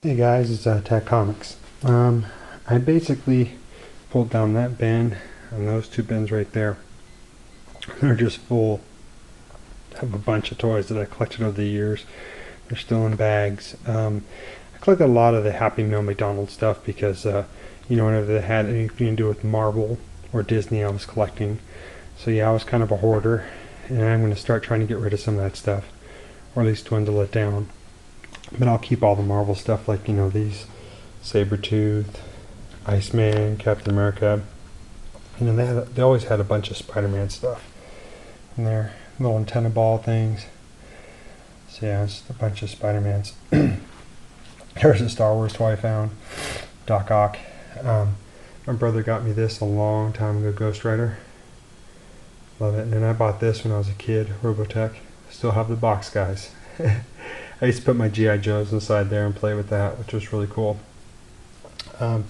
Hey guys, it's Tech Comics. I basically pulled down that bin and those two bins right there. They're just full of a bunch of toys that I collected over the years. They're still in bags. I collected a lot of the Happy Meal McDonald's stuff because, whenever they had anything to do with Marvel or Disney, I was collecting. So yeah, I was kind of a hoarder, and I'm going to start trying to get rid of some of that stuff, or at least dwindle it down. But I'll keep all the Marvel stuff, like these Sabretooth, Iceman, Captain America. They always had a bunch of Spider-Man stuff in their little antenna ball things. So yeah, it's a bunch of Spider-Mans. There's a Star Wars toy I found, Doc Ock. My brother got me this a long time ago, Ghost Rider. Love it. And then I bought this when I was a kid, Robotech. Still have the box, guys. I used to put my G.I. Joes inside there and play with that, which was really cool. And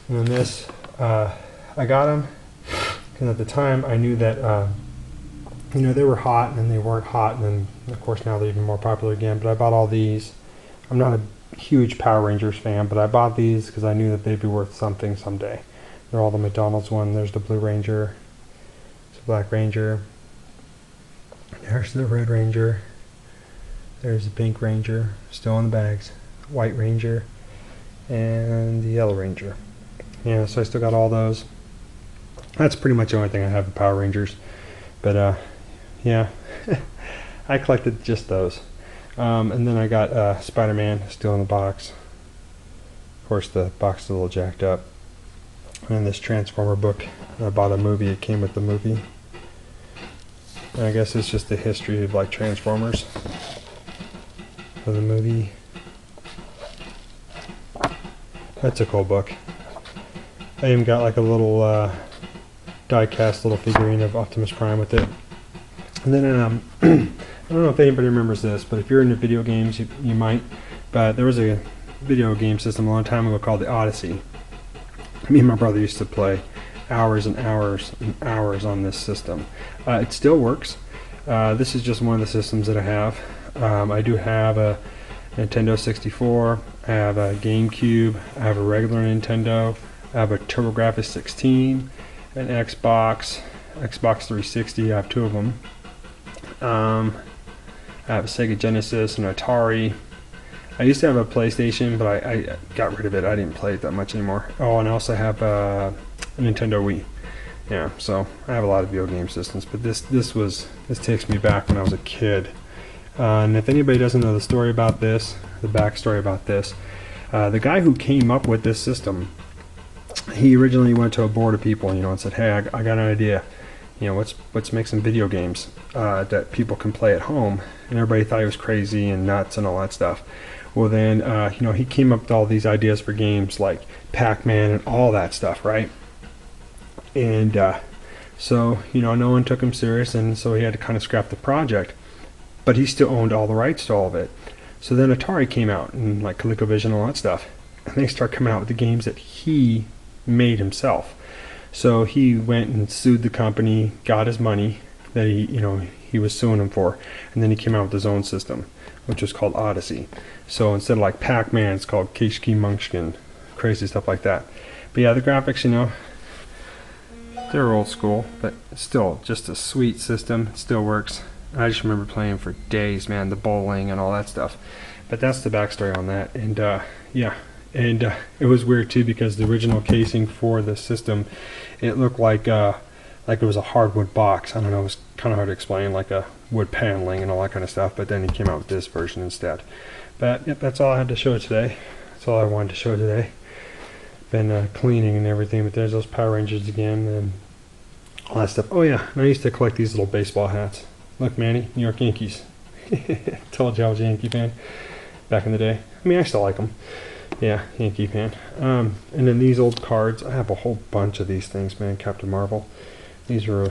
then this, I got them because at the time I knew that, they were hot and then they weren't hot, and then of course now they're even more popular again. But I bought all these. I'm not a huge Power Rangers fan, but I bought these because I knew that they'd be worth something someday. They're all the McDonald's one. There's the Blue Ranger, there's the Black Ranger, there's the Red Ranger. There's the Pink Ranger, still in the bags, White Ranger, and the Yellow Ranger. Yeah, so I still got all those. That's pretty much the only thing I have of Power Rangers. But, yeah, I collected just those. And then I got Spider-Man, still in the box. Of course, the box is a little jacked up. And this Transformer book. I bought a movie, it came with the movie. And I guess it's just the history of, like, Transformers. For the movie. That's a cool book. I even got like a little die-cast little figurine of Optimus Prime with it. And then I don't know if anybody remembers this, but if you're into video games, you might. But there was a video game system a long time ago called the Odyssey. Me and my brother used to play hours and hours and hours on this system. It still works. This is just one of the systems that I have. I do have a Nintendo 64, I have a GameCube, I have a regular Nintendo, I have a TurboGrafx 16, an Xbox 360, I have two of them. I have a Sega Genesis, an Atari. I used to have a PlayStation, but I got rid of it. I didn't play it that much anymore. Oh, and I also have a Nintendo Wii. Yeah, so I have a lot of video game systems, but this takes me back when I was a kid. And if anybody doesn't know the story about this, the backstory about this, the guy who came up with this system, he originally went to a board of people, and said, "Hey, I got an idea. Let's make some video games that people can play at home." And everybody thought he was crazy and nuts and all that stuff. Well, then, he came up with all these ideas for games like Pac-Man and all that stuff, right? And so, no one took him serious, and so he had to kind of scrap the project. But he still owned all the rights to all of it. So then Atari came out, and like ColecoVision and all that stuff. And they start coming out with the games that he made himself. So he went and sued the company, got his money that he was suing him for, and then he came out with his own system, which was called Odyssey. So instead of like Pac-Man, it's called Kishki Munchkin, crazy stuff like that. But yeah, the graphics, they're old school, but it's still just a sweet system. It still works. I just remember playing for days, man, the bowling and all that stuff. But that's the backstory on that. And yeah, and it was weird too because the original casing for the system, it looked like it was a hardwood box. I don't know, it was kind of hard to explain, like a wood paneling and all that kind of stuff. But then he came out with this version instead. But yep, that's all I had to show today. That's all I wanted to show today. Been cleaning and everything, but there's those Power Rangers again and all that stuff. Oh yeah, and I used to collect these little baseball hats. Look, Manny, New York Yankees. Told you I was a Yankee fan back in the day. I mean, I still like them. Yeah, Yankee fan. And then these old cards. I have a whole bunch of these things, man. Captain Marvel. These were,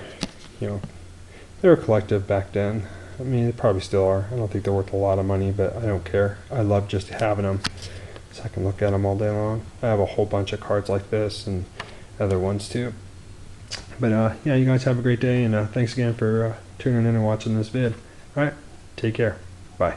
they were collective back then. I mean, they probably still are. I don't think they're worth a lot of money, but I don't care. I love just having them so I can look at them all day long. I have a whole bunch of cards like this and other ones too. But yeah, you guys have a great day, and thanks again for tuning in and watching this vid. Alright, take care. Bye.